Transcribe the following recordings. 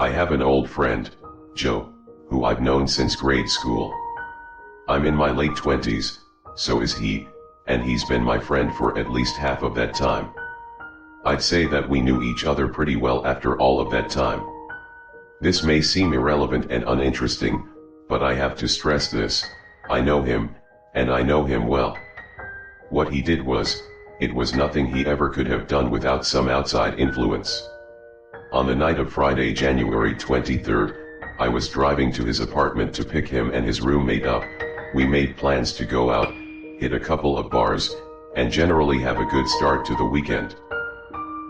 I have an old friend, Joe, who I've known since grade school. I'm in my late 20s, so is he, and he's been my friend for at least half of that time. I'd say that we knew each other pretty well after all of that time. This may seem irrelevant and uninteresting, but I have to stress this: I know him, and I know him well. What he did it was nothing he ever could have done without some outside influence. On the night of Friday, January 23rd, I was driving to his apartment to pick him and his roommate up. We made plans to go out, hit a couple of bars, and generally have a good start to the weekend.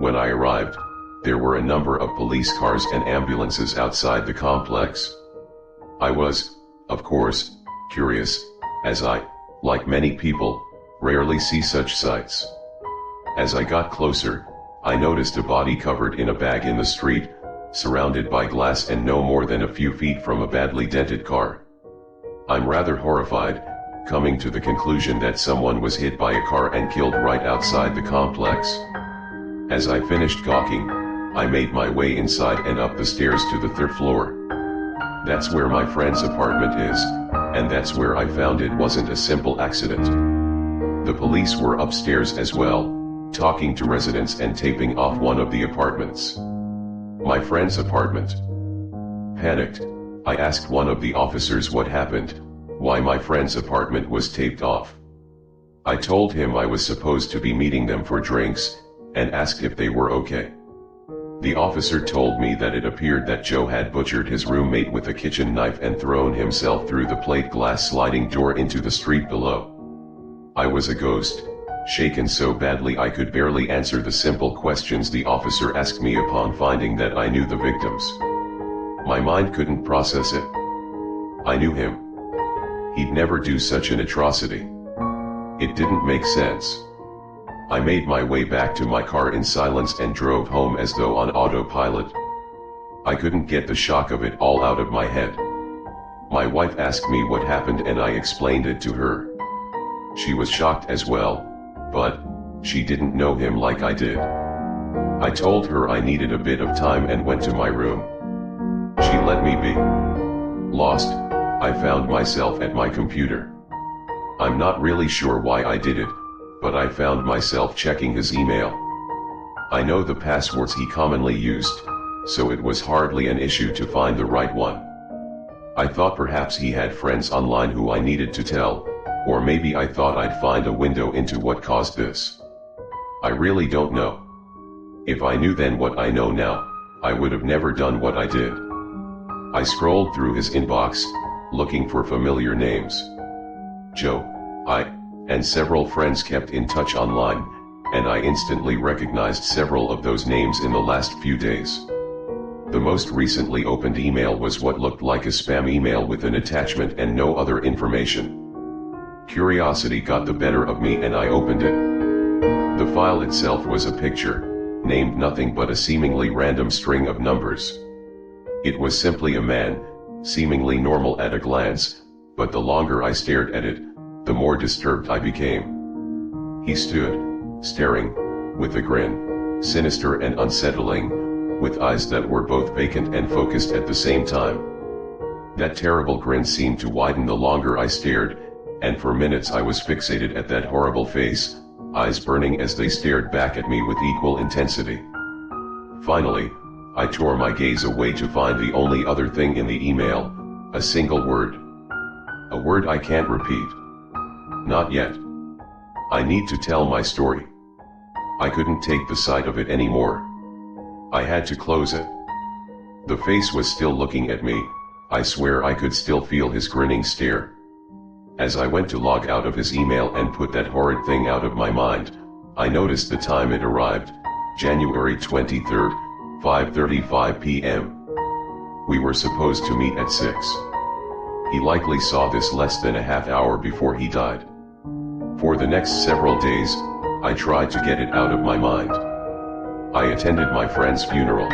When I arrived, there were a number of police cars and ambulances outside the complex. I was, of course, curious, as I, like many people, rarely see such sights. As I got closer, I noticed a body covered in a bag in the street, surrounded by glass and no more than a few feet from a badly dented car. I'm rather horrified, coming to the conclusion that someone was hit by a car and killed right outside the complex. As I finished gawking, I made my way inside and up the stairs to the third floor. That's where my friend's apartment is, and that's where I found it wasn't a simple accident. The police were upstairs as well, talking to residents and taping off one of the apartments. My friend's apartment. Panicked, I asked one of the officers what happened, why my friend's apartment was taped off. I told him I was supposed to be meeting them for drinks, and asked if they were okay. The officer told me that it appeared that Joe had butchered his roommate with a kitchen knife and thrown himself through the plate glass sliding door into the street below. I was a ghost, shaken so badly I could barely answer the simple questions the officer asked me upon finding that I knew the victims. My mind couldn't process it. I knew him. He'd never do such an atrocity. It didn't make sense. I made my way back to my car in silence and drove home as though on autopilot. I couldn't get the shock of it all out of my head. My wife asked me what happened and I explained it to her. She was shocked as well, but she didn't know him like I did. I told her I needed a bit of time and went to my room. She let me be. Lost, I found myself at my computer. I'm not really sure why I did it, but I found myself checking his email. I know the passwords he commonly used, so it was hardly an issue to find the right one. I thought perhaps he had friends online who I needed to tell, or maybe I thought I'd find a window into what caused this. I really don't know. If I knew then what I know now, I would have never done what I did. I scrolled through his inbox, looking for familiar names. Joe, and several friends kept in touch online, and I instantly recognized several of those names in the last few days. The most recently opened email was what looked like a spam email with an attachment and no other information. Curiosity got the better of me and I opened it. The file itself was a picture, named nothing but a seemingly random string of numbers. It was simply a man, seemingly normal at a glance, but the longer I stared at it, the more disturbed I became. He stood, staring, with a grin, sinister and unsettling, with eyes that were both vacant and focused at the same time. That terrible grin seemed to widen the longer I stared, and for minutes I was fixated at that horrible face, eyes burning as they stared back at me with equal intensity. Finally, I tore my gaze away to find the only other thing in the email, a single word. A word I can't repeat. Not yet. I need to tell my story. I couldn't take the sight of it anymore. I had to close it. The face was still looking at me, I swear I could still feel his grinning stare. As I went to log out of his email and put that horrid thing out of my mind, I noticed the time it arrived, January 23rd, 5:35 p.m. We were supposed to meet at 6. He likely saw this less than a half hour before he died. For the next several days, I tried to get it out of my mind. I attended my friend's funeral.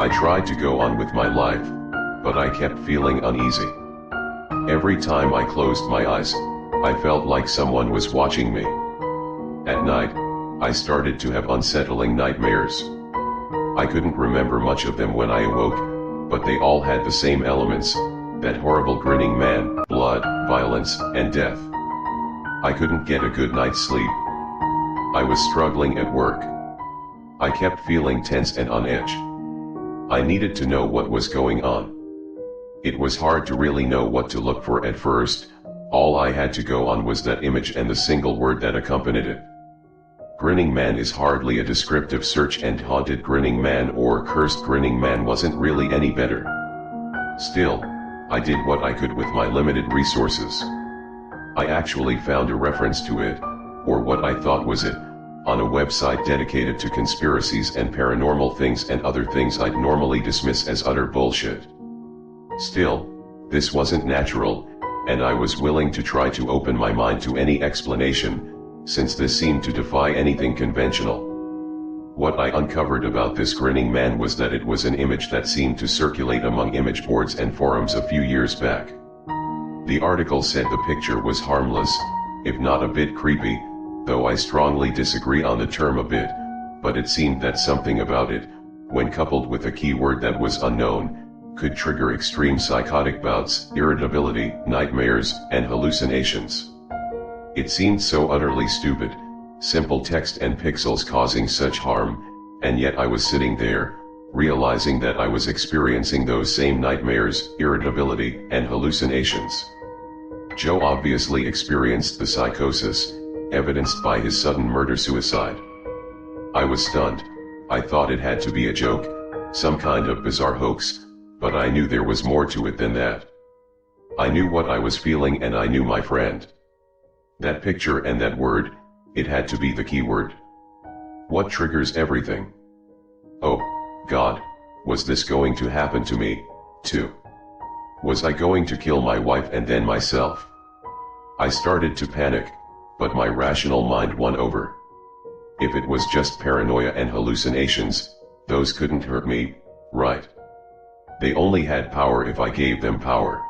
I tried to go on with my life, but I kept feeling uneasy. Every time I closed my eyes, I felt like someone was watching me. At night, I started to have unsettling nightmares. I couldn't remember much of them when I awoke, but they all had the same elements, that horrible grinning man, blood, violence, and death. I couldn't get a good night's sleep. I was struggling at work. I kept feeling tense and on edge. I needed to know what was going on. It was hard to really know what to look for at first. All I had to go on was that image and the single word that accompanied it. Grinning Man is hardly a descriptive search, and Haunted Grinning Man or Cursed Grinning Man wasn't really any better. Still, I did what I could with my limited resources. I actually found a reference to it, or what I thought was it, on a website dedicated to conspiracies and paranormal things and other things I'd normally dismiss as utter bullshit. Still, this wasn't natural, and I was willing to try to open my mind to any explanation, since this seemed to defy anything conventional. What I uncovered about this grinning man was that it was an image that seemed to circulate among image boards and forums a few years back. The article said the picture was harmless, if not a bit creepy, though I strongly disagree on the term a bit, but it seemed that something about it, when coupled with a keyword that was unknown, could trigger extreme psychotic bouts, irritability, nightmares, and hallucinations. It seemed so utterly stupid, simple text and pixels causing such harm, and yet I was sitting there, realizing that I was experiencing those same nightmares, irritability, and hallucinations. Joe obviously experienced the psychosis, evidenced by his sudden murder-suicide. I was stunned. I thought it had to be a joke, some kind of bizarre hoax, but I knew there was more to it than that. I knew what I was feeling, and I knew my friend. That picture and that word, it had to be the key word. What triggers everything? Oh, God, was this going to happen to me, too? Was I going to kill my wife and then myself? I started to panic, but my rational mind won over. If it was just paranoia and hallucinations, those couldn't hurt me, right? They only had power if I gave them power.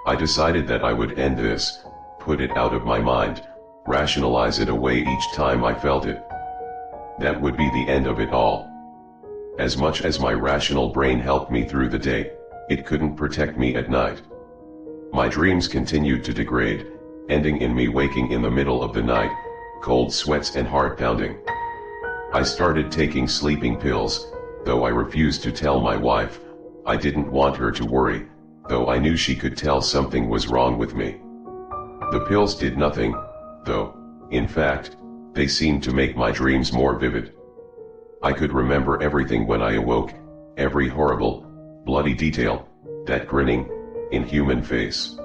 I decided that I would end this, put it out of my mind, rationalize it away each time I felt it. That would be the end of it all. As much as my rational brain helped me through the day, it couldn't protect me at night. My dreams continued to degrade, ending in me waking in the middle of the night, cold sweats and heart pounding. I started taking sleeping pills, though I refused to tell my wife. I didn't want her to worry, though I knew she could tell something was wrong with me. The pills did nothing, though. In fact, they seemed to make my dreams more vivid. I could remember everything when I awoke, every horrible, bloody detail, that grinning, inhuman face.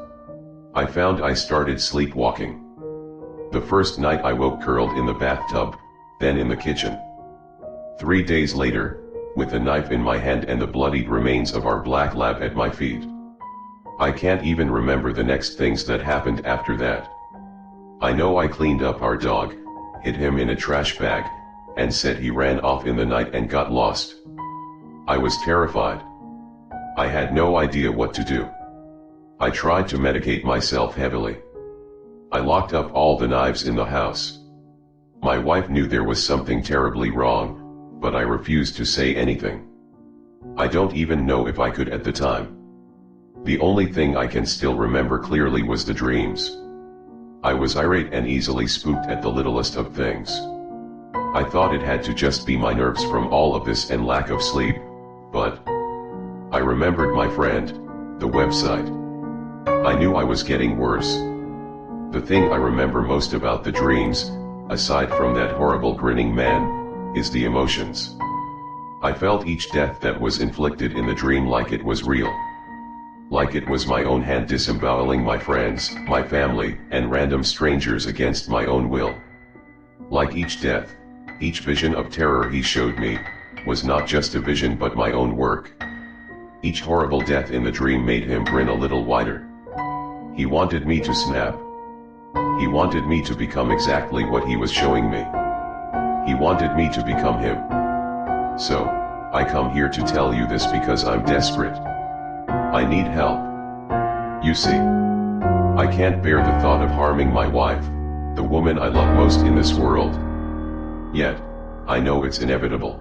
I found I started sleepwalking. The first night I woke curled in the bathtub, then in the kitchen. 3 days later, with a knife in my hand and the bloodied remains of our black lab at my feet. I can't even remember the next things that happened after that. I know I cleaned up our dog, hid him in a trash bag, and said he ran off in the night and got lost. I was terrified. I had no idea what to do. I tried to medicate myself heavily. I locked up all the knives in the house. My wife knew there was something terribly wrong, but I refused to say anything. I don't even know if I could at the time. The only thing I can still remember clearly was the dreams. I was irate and easily spooked at the littlest of things. I thought it had to just be my nerves from all of this and lack of sleep, but I remembered my friend, the website. I knew I was getting worse. The thing I remember most about the dreams, aside from that horrible grinning man, is the emotions. I felt each death that was inflicted in the dream like it was real. Like it was my own hand disemboweling my friends, my family, and random strangers against my own will. Like each death, each vision of terror he showed me, was not just a vision but my own work. Each horrible death in the dream made him grin a little wider. He wanted me to snap. He wanted me to become exactly what he was showing me. He wanted me to become him. So, I come here to tell you this because I'm desperate. I need help. You see, I can't bear the thought of harming my wife, the woman I love most in this world. Yet, I know it's inevitable.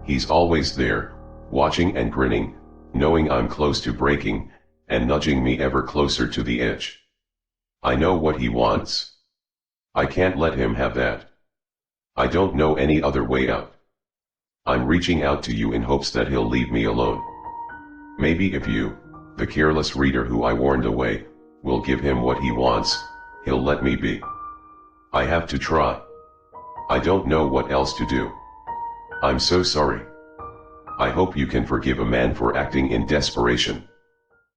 He's always there, watching and grinning, knowing I'm close to breaking, and nudging me ever closer to the edge. I know what he wants. I can't let him have that. I don't know any other way out. I'm reaching out to you in hopes that he'll leave me alone. Maybe if you, the careless reader who I warned away, will give him what he wants, he'll let me be. I have to try. I don't know what else to do. I'm so sorry. I hope you can forgive a man for acting in desperation.